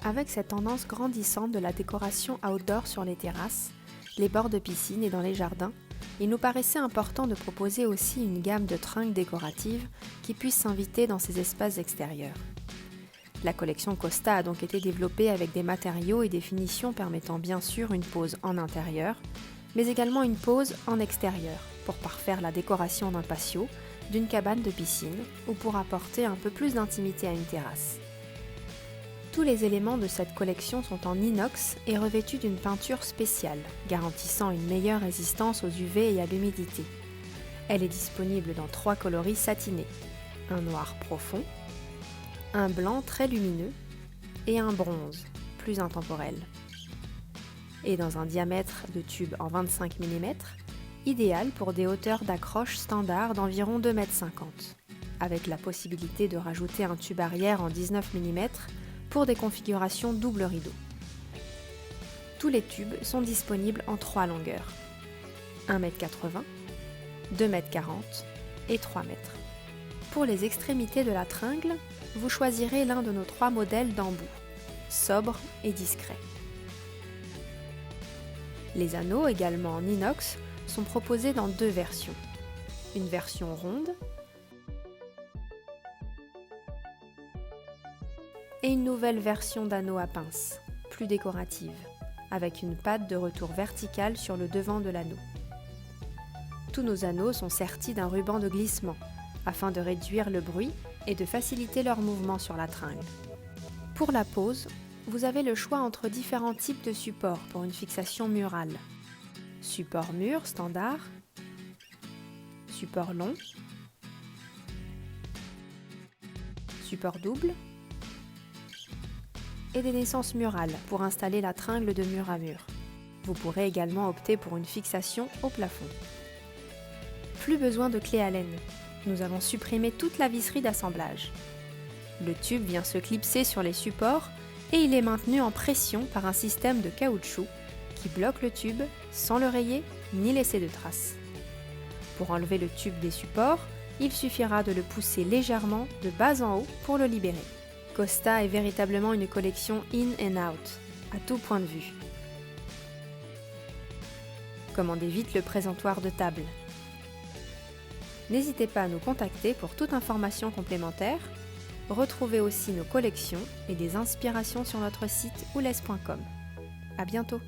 Avec cette tendance grandissante de la décoration outdoor sur les terrasses, les bords de piscine et dans les jardins, il nous paraissait important de proposer aussi une gamme de tringles décoratives qui puissent s'inviter dans ces espaces extérieurs. La collection Costa a donc été développée avec des matériaux et des finitions permettant bien sûr une pose en intérieur, mais également une pose en extérieur, pour parfaire la décoration d'un patio, d'une cabane de piscine ou pour apporter un peu plus d'intimité à une terrasse. Tous les éléments de cette collection sont en inox et revêtus d'une peinture spéciale, garantissant une meilleure résistance aux UV et à l'humidité. Elle est disponible dans 3 coloris satinés, un noir profond, un blanc très lumineux et un bronze, plus intemporel. Et dans un diamètre de tube en 25 mm, idéal pour des hauteurs d'accroche standard d'environ 2,50 m, avec la possibilité de rajouter un tube arrière en 19 mm pour des configurations double rideau. Tous les tubes sont disponibles en 3 longueurs, 1,80 m, 2,40 m et 3 m. Pour les extrémités de la tringle, vous choisirez l'un de nos 3 modèles d'embout, sobre et discret. Les anneaux, également en inox, sont proposés dans 2 versions. Une version ronde et une nouvelle version d'anneau à pince, plus décorative, avec une patte de retour verticale sur le devant de l'anneau. Tous nos anneaux sont sertis d'un ruban de glissement, afin de réduire le bruit et de faciliter leur mouvement sur la tringle. Pour la pose, vous avez le choix entre différents types de supports pour une fixation murale. Support mur standard, support long, support double, et des naissances murales pour installer la tringle de mur à mur. Vous pourrez également opter pour une fixation au plafond. Plus besoin de clé Allen. Nous avons supprimé toute la visserie d'assemblage. Le tube vient se clipser sur les supports et il est maintenu en pression par un système de caoutchouc qui bloque le tube sans le rayer ni laisser de traces. Pour enlever le tube des supports, il suffira de le pousser légèrement de bas en haut pour le libérer. Costa est véritablement une collection in and out, à tout point de vue. Commandez vite le présentoir de table. N'hésitez pas à nous contacter pour toute information complémentaire. Retrouvez aussi nos collections et des inspirations sur notre site oules.com. À bientôt!